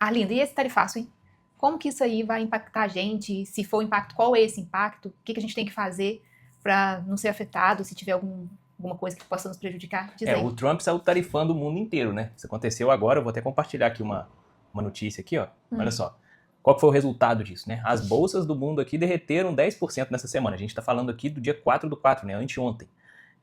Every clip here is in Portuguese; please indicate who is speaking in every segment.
Speaker 1: Arlinda, e esse tarifaço, hein? Como que isso aí vai impactar a gente? Se for o impacto, qual é esse impacto? O que a gente tem que fazer para não ser afetado, se tiver alguma coisa que possa nos prejudicar? Diz aí.
Speaker 2: O Trump saiu tarifando o mundo inteiro, né? Isso aconteceu agora, eu vou até compartilhar aqui uma notícia aqui, ó. Olha só. Qual que foi o resultado disso, né? As bolsas do mundo aqui derreteram 10% nessa semana. A gente tá falando aqui do dia 4/4, né? Anteontem.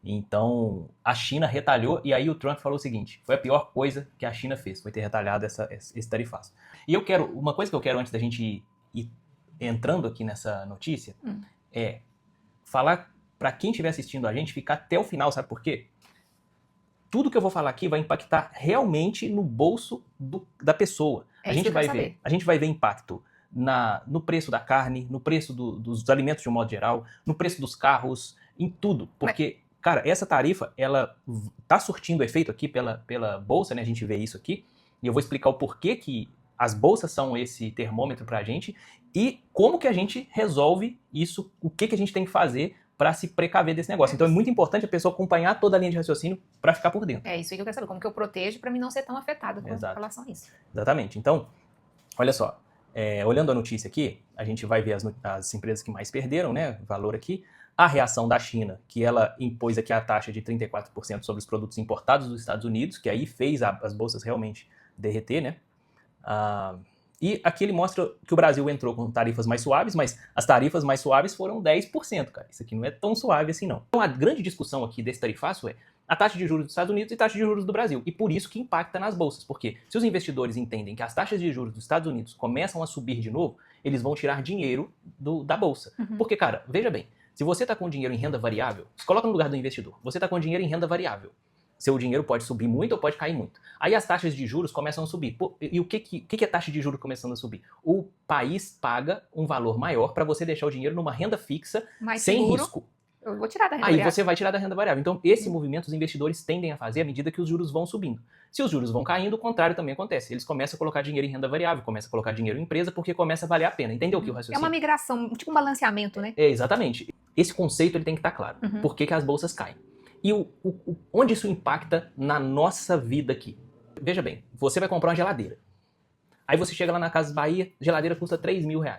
Speaker 2: Então, a China retalhou, e aí o Trump falou o seguinte: foi a pior coisa que a China fez, foi ter retalhado esse tarifaço. E uma coisa que eu quero antes da gente ir entrando aqui nessa notícia, é falar para quem estiver assistindo a gente, ficar até o final, sabe por quê? Tudo que eu vou falar aqui vai impactar realmente no bolso da pessoa. A gente vai ver impacto no preço da carne, no preço dos alimentos de um modo geral, no preço dos carros, em tudo. Porque, cara, essa tarifa, ela tá surtindo efeito aqui pela bolsa, né? A gente vê isso aqui. E eu vou explicar o porquê que as bolsas são esse termômetro pra gente e como que a gente resolve isso, o que a gente tem que fazer para se precaver desse negócio. Então é muito importante a pessoa acompanhar toda a linha de raciocínio para ficar por dentro.
Speaker 1: É isso aí que eu quero saber, como que eu protejo para mim não ser tão afetada com relação a isso.
Speaker 2: Exatamente. Então, olha só, olhando a notícia aqui, a gente vai ver as empresas que mais perderam, né, valor aqui. A reação da China, que ela impôs aqui a taxa de 34% sobre os produtos importados dos Estados Unidos, que aí fez as bolsas realmente derreter, né? E aqui ele mostra que o Brasil entrou com tarifas mais suaves, mas as tarifas mais suaves foram 10%, cara. Isso aqui não é tão suave assim, não. Então a grande discussão aqui desse tarifaço é a taxa de juros dos Estados Unidos e a taxa de juros do Brasil. E por isso que impacta nas bolsas. Porque se os investidores entendem que as taxas de juros dos Estados Unidos começam a subir de novo, eles vão tirar dinheiro da bolsa. Porque, cara, veja bem, se você está com dinheiro em renda variável, se coloca no lugar do investidor, você está com dinheiro em renda variável. Seu dinheiro pode subir muito ou pode cair muito. Aí as taxas de juros começam a subir. Pô, e o que é taxa de juros começando a subir? O país paga um valor maior para você deixar o dinheiro numa renda fixa,
Speaker 1: mais
Speaker 2: sem
Speaker 1: seguro.
Speaker 2: risco.
Speaker 1: Eu vou tirar da renda variável.
Speaker 2: Aí você vai tirar da renda variável. Então, esse movimento os investidores tendem a fazer à medida que os juros vão subindo. Se os juros vão caindo, o contrário também acontece. Eles começam a colocar dinheiro em renda variável, começam a colocar dinheiro em empresa, porque começa a valer a pena. Entendeu que o raciocínio?
Speaker 1: É uma migração, tipo um balanceamento, né?
Speaker 2: Exatamente. Esse conceito ele tem que estar claro. Por que as bolsas caem? E onde isso impacta na nossa vida aqui? Veja bem, você vai comprar uma geladeira. Aí você chega lá na Casas Bahia, geladeira custa R$3.000.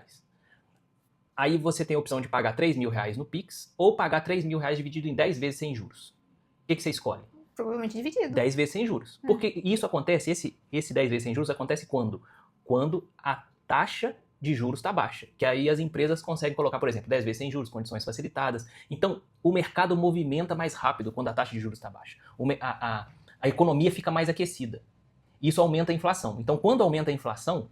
Speaker 2: Aí você tem a opção de pagar R$3.000 no Pix ou pagar R$3.000 dividido em 10 vezes sem juros. O que você escolhe?
Speaker 1: Provavelmente dividido.
Speaker 2: 10 vezes sem juros. Porque isso acontece, esse 10 vezes sem juros acontece quando? Quando a taxa de juros está baixa. Que aí as empresas conseguem colocar, por exemplo, 10 vezes sem juros, condições facilitadas. Então, o mercado movimenta mais rápido quando a taxa de juros está baixa. A economia fica mais aquecida. Isso aumenta a inflação. Então, quando aumenta a inflação,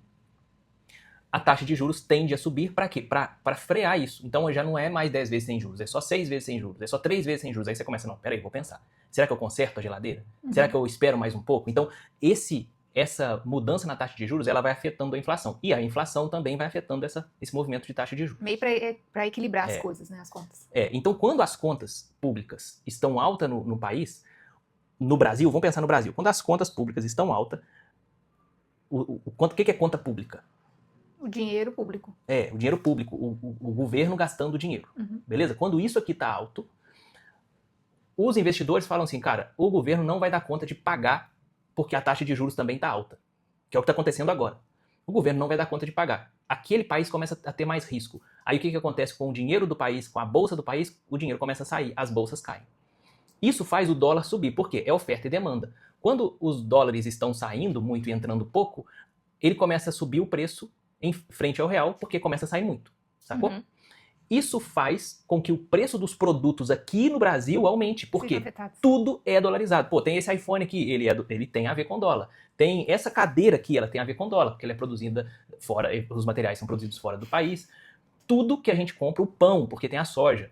Speaker 2: a taxa de juros tende a subir para quê? Para frear isso. Então, já não é mais 10 vezes sem juros, é só 6 vezes sem juros, é só 3 vezes sem juros. Aí você começa, não, peraí, vou pensar. Será que eu conserto a geladeira? Será que eu espero mais um pouco? Então, essa mudança na taxa de juros, ela vai afetando a inflação. E a inflação também vai afetando esse movimento de taxa de juros.
Speaker 1: Meio para equilibrar as coisas, né, as contas.
Speaker 2: Então, quando as contas públicas estão altas no país, no Brasil, vamos pensar no Brasil, quando as contas públicas estão altas, o que é conta pública?
Speaker 1: O dinheiro público.
Speaker 2: O dinheiro público, o governo gastando dinheiro. Beleza? Quando isso aqui está alto, os investidores falam assim, cara, o governo não vai dar conta de pagar porque a taxa de juros também está alta, que é o que está acontecendo agora. O governo não vai dar conta de pagar. Aquele país começa a ter mais risco. Aí o que acontece com o dinheiro do país, com a bolsa do país? O dinheiro começa a sair, as bolsas caem. Isso faz o dólar subir, por quê? É oferta e demanda. Quando os dólares estão saindo muito e entrando pouco, ele começa a subir o preço em frente ao real, porque começa a sair muito, sacou? Isso faz com que o preço dos produtos aqui no Brasil aumente, porque tudo é dolarizado. Pô, tem esse iPhone aqui, ele tem a ver com dólar. Tem essa cadeira aqui, ela tem a ver com dólar, porque ela é produzida fora, os materiais são produzidos fora do país. Tudo que a gente compra, o pão, porque tem a soja,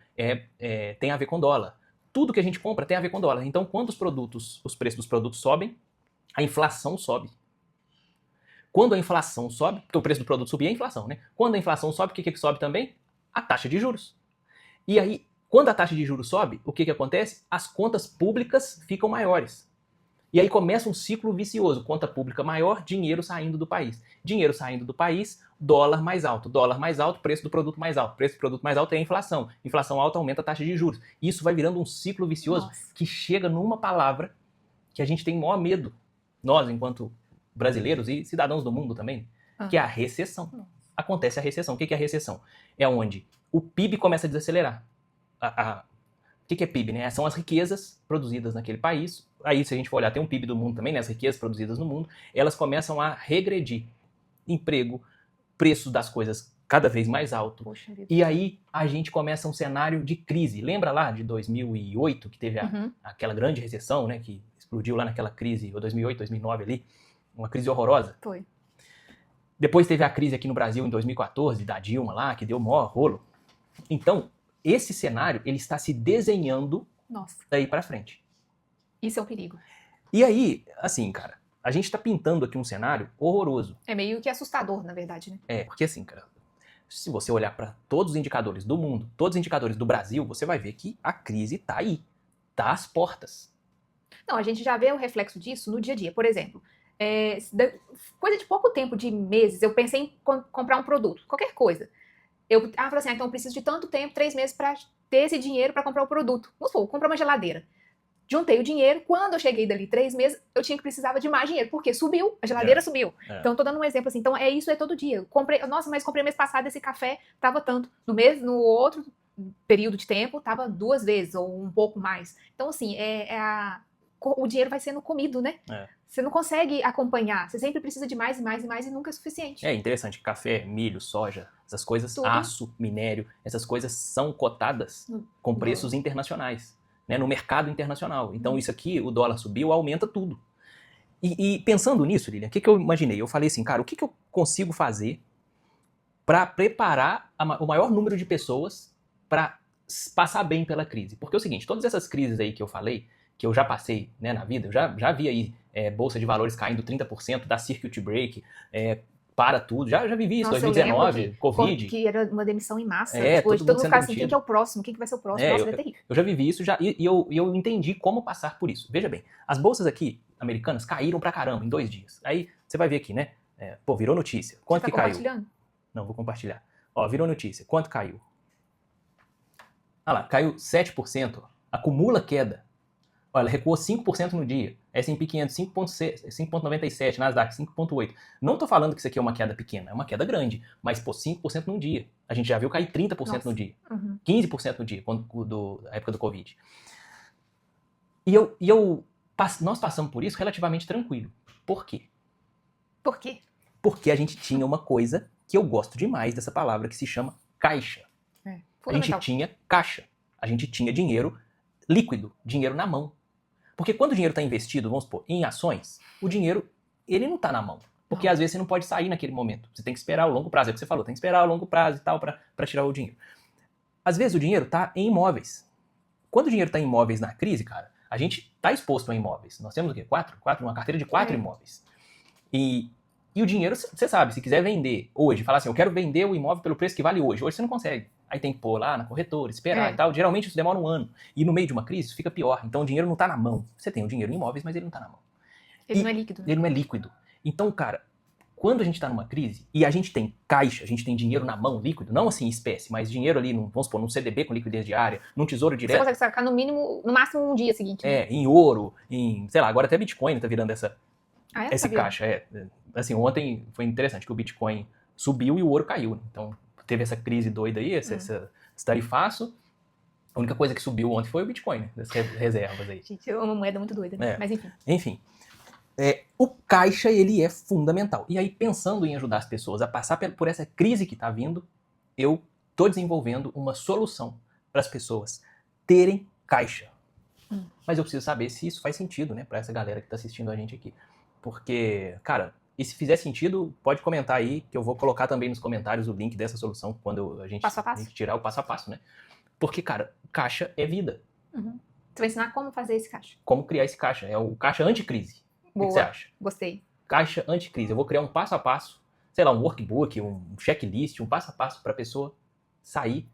Speaker 2: tem a ver com dólar. Tudo que a gente compra tem a ver com dólar. Então, quando os preços dos produtos sobem, a inflação sobe. Quando a inflação sobe, porque o preço do produto subir é a inflação, né? Quando a inflação sobe, o que sobe também? A taxa de juros. E aí, quando a taxa de juros sobe, o que acontece? As contas públicas ficam maiores. E aí começa um ciclo vicioso. Conta pública maior, dinheiro saindo do país. Dinheiro saindo do país, dólar mais alto. Dólar mais alto, preço do produto mais alto. Preço do produto mais alto é a inflação. Inflação alta aumenta a taxa de juros. Isso vai virando um ciclo vicioso que chega numa palavra que a gente tem maior medo. Nós, enquanto brasileiros e cidadãos do mundo também, que é a recessão. Acontece a recessão. O que é a recessão? É onde o PIB começa a desacelerar. O que é PIB, né? São as riquezas produzidas naquele país. Aí, se a gente for olhar, tem um PIB do mundo também, né? As riquezas produzidas no mundo, elas começam a regredir. Emprego, preços das coisas cada vez mais alto.
Speaker 1: Poxa vida.
Speaker 2: E aí a gente começa um cenário de crise. Lembra lá de 2008, que teve aquela grande recessão, né? Que explodiu lá naquela crise, ou 2008, 2009 ali. Uma crise horrorosa.
Speaker 1: Foi.
Speaker 2: Depois teve a crise aqui no Brasil em 2014, da Dilma lá, que deu o maior rolo. Então, esse cenário, ele está se desenhando daí pra frente.
Speaker 1: Isso é um perigo.
Speaker 2: E aí, assim, cara, a gente tá pintando aqui um cenário horroroso.
Speaker 1: É meio que assustador, na verdade, né?
Speaker 2: É, porque assim, cara, se você olhar para todos os indicadores do mundo, todos os indicadores do Brasil, você vai ver que a crise tá aí, tá às portas.
Speaker 1: Não, a gente já vê o reflexo disso no dia a dia. Por exemplo, coisa de pouco tempo, de meses, eu pensei em comprar um produto, qualquer coisa. Eu falei assim, então eu preciso de tanto tempo, 3 meses, para ter esse dinheiro para comprar o produto. Vamos supor, comprar uma geladeira. Juntei o dinheiro, quando eu cheguei dali 3 meses, eu precisava de mais dinheiro, porque subiu, a geladeira subiu. Então, eu tô dando um exemplo assim, então isso é todo dia. Mas comprei mês passado, esse café tava tanto. No outro período de tempo, tava 2 vezes, ou um pouco mais. Então, assim, o dinheiro vai sendo comido, né? Você não consegue acompanhar, você sempre precisa de mais e mais e mais e nunca é suficiente.
Speaker 2: É interessante, café, milho, soja, essas coisas,
Speaker 1: Tudo.
Speaker 2: Aço, minério, essas coisas são cotadas com preços internacionais, né, no mercado internacional. Então isso aqui, o dólar subiu, aumenta tudo. E pensando nisso, Lilian, o que eu imaginei? Eu falei assim, cara, o que eu consigo fazer para preparar o maior número de pessoas para passar bem pela crise? Porque é o seguinte, todas essas crises aí que eu falei, que eu já passei, né, na vida, eu já vi aí bolsa de valores caindo 30%, da circuit break, para tudo. Já vivi isso, 2019, Covid.
Speaker 1: Que era uma demissão em massa.
Speaker 2: Todo
Speaker 1: mundo ficava assim, quem que é o próximo? Quem que vai ser o próximo? Nossa, é terrível.
Speaker 2: Eu já vivi isso e eu entendi como passar por isso. Veja bem, as bolsas aqui, americanas, caíram pra caramba em 2 dias. Aí você vai ver aqui, né? Virou notícia. Quanto que caiu?
Speaker 1: Compartilhando?
Speaker 2: Não, vou compartilhar. Ó, virou notícia. Quanto caiu? Olha lá, caiu 7%. Acumula queda. Olha, recuou 5% no dia. S&P 500, 5,97%. Nasdaq, 5,8%. Não estou falando que isso aqui é uma queda pequena, é uma queda grande. Mas, 5% num dia. A gente já viu cair 30% no dia. 15% no dia, da época do Covid. Nós passamos por isso relativamente tranquilo. Por quê?
Speaker 1: Por quê?
Speaker 2: Porque a gente tinha uma coisa que eu gosto demais dessa palavra, que se chama caixa. A gente tinha caixa. A gente tinha dinheiro líquido, dinheiro na mão. Porque quando o dinheiro está investido, vamos supor, em ações, o dinheiro, ele não está na mão. Porque às vezes você não pode sair naquele momento. Você tem que esperar o longo prazo. É o que você falou, tem que esperar o longo prazo e tal para tirar o dinheiro. Às vezes o dinheiro está em imóveis. Quando o dinheiro está em imóveis na crise, cara, a gente está exposto a imóveis. Nós temos o quê? Uma carteira de 4 imóveis. E o dinheiro, você sabe, se quiser vender hoje, falar assim, eu quero vender o imóvel pelo preço que vale hoje. Hoje você não consegue. Aí tem que pôr lá na corretora, esperar e tal. Geralmente isso demora 1 ano. E no meio de uma crise isso fica pior. Então o dinheiro não está na mão. Você tem o dinheiro em imóveis, mas ele não está na mão.
Speaker 1: Ele não é líquido. Né?
Speaker 2: Ele não é líquido. Então, cara, quando a gente está numa crise e a gente tem caixa, a gente tem dinheiro na mão líquido, não assim em espécie, mas dinheiro ali, vamos supor, num CDB com liquidez diária, num tesouro direto.
Speaker 1: Você consegue sacar no máximo um dia seguinte. Né?
Speaker 2: Em ouro, sei lá, agora até Bitcoin tá virando esse caixa. Assim, ontem foi interessante que o Bitcoin subiu e o ouro caiu. Então, teve essa crise doida aí, esse tarifaço. A única coisa que subiu ontem foi o Bitcoin, né? Das reservas aí.
Speaker 1: Gente, é uma moeda muito doida, né? Mas enfim.
Speaker 2: Enfim. O caixa, ele é fundamental. E aí, pensando em ajudar as pessoas a passar por essa crise que está vindo, eu estou desenvolvendo uma solução para as pessoas terem caixa. Mas eu preciso saber se isso faz sentido, né? Para essa galera que está assistindo a gente aqui. Porque, cara, e se fizer sentido, pode comentar aí, que eu vou colocar também nos comentários o link dessa solução quando a gente tirar o passo a passo, né? Porque, cara, caixa é vida.
Speaker 1: Você vai ensinar como fazer esse caixa.
Speaker 2: Como criar esse caixa. É o caixa anticrise.
Speaker 1: Boa.
Speaker 2: O que você acha?
Speaker 1: Gostei.
Speaker 2: Caixa anticrise. Eu vou criar um passo a passo, sei lá, um workbook, um checklist, um passo a passo para a pessoa sair,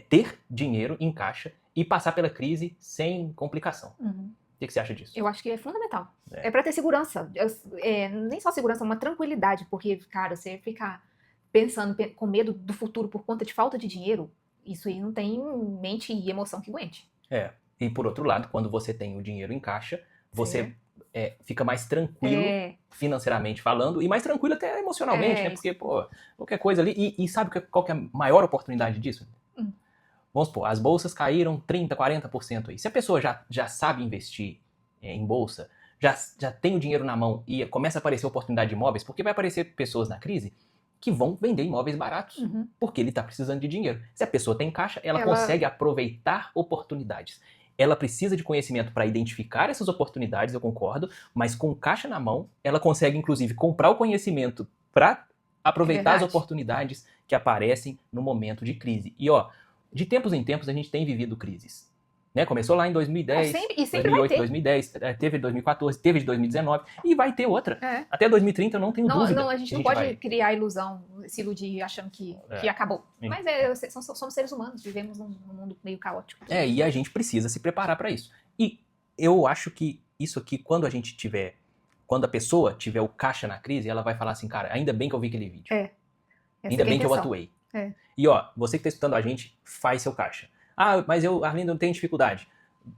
Speaker 2: ter dinheiro em caixa e passar pela crise sem complicação. O que você acha disso?
Speaker 1: Eu acho que é fundamental. É para ter segurança. Nem só segurança, uma tranquilidade. Porque, cara, você ficar pensando com medo do futuro por conta de falta de dinheiro, isso aí não tem mente e emoção que aguente.
Speaker 2: E por outro lado, quando você tem o dinheiro em caixa, você fica mais tranquilo financeiramente falando e mais tranquilo até emocionalmente, né? Porque, pô, qualquer coisa ali. E sabe qual que é a maior oportunidade disso? Vamos supor, as bolsas caíram 30%, 40% aí. Se a pessoa já sabe investir em bolsa, já tem o dinheiro na mão e começa a aparecer oportunidade de imóveis, porque vai aparecer pessoas na crise que vão vender imóveis baratos, porque ele está precisando de dinheiro. Se a pessoa tem caixa, ela consegue aproveitar oportunidades. Ela precisa de conhecimento para identificar essas oportunidades, eu concordo, mas com caixa na mão, ela consegue, inclusive, comprar o conhecimento para aproveitar as oportunidades que aparecem no momento de crise. E, ó, de tempos em tempos a gente tem vivido crises. Né? Começou lá em 2010, sempre 2008, 2010, teve 2014, teve de 2019 e vai ter outra. Até 2030 eu não tenho dúvida.
Speaker 1: Não, a gente não pode criar a ilusão, se iludir achando que acabou. Mas somos seres humanos, vivemos num mundo meio caótico.
Speaker 2: E a gente precisa se preparar para isso. E eu acho que isso aqui, quando a pessoa tiver o caixa na crise, ela vai falar assim, cara, ainda bem que eu vi aquele vídeo. Ainda bem que eu atuei. E ó, você que está escutando a gente, faz seu caixa. Ah, mas Arlindo, não tenho dificuldade.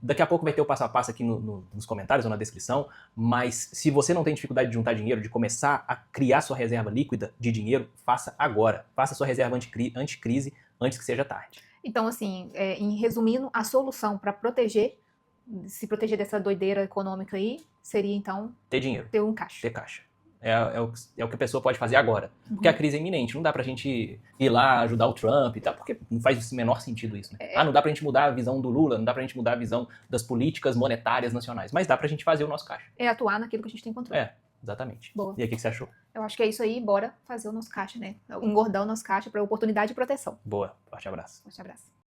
Speaker 2: Daqui a pouco vai ter o passo a passo aqui nos comentários ou na descrição, mas se você não tem dificuldade de juntar dinheiro, de começar a criar sua reserva líquida de dinheiro, faça agora. Faça sua reserva anticrise antes que seja tarde.
Speaker 1: Então, assim, em resumindo, a solução para se proteger dessa doideira econômica aí, seria então...
Speaker 2: ter dinheiro.
Speaker 1: Ter um caixa.
Speaker 2: Ter caixa. É o que a pessoa pode fazer agora. Porque a crise é iminente. Não dá pra gente ir lá ajudar o Trump e tal, porque não faz o menor sentido isso, né? Não dá pra gente mudar a visão do Lula, não dá pra gente mudar a visão das políticas monetárias nacionais, mas dá pra gente fazer o nosso caixa.
Speaker 1: Atuar naquilo que a gente tem controle.
Speaker 2: Exatamente.
Speaker 1: Boa.
Speaker 2: E aí, o que você achou?
Speaker 1: Eu acho que é isso aí, bora fazer o nosso caixa, né? Engordar o nosso caixa para oportunidade e proteção.
Speaker 2: Boa. Forte abraço.
Speaker 1: Forte abraço.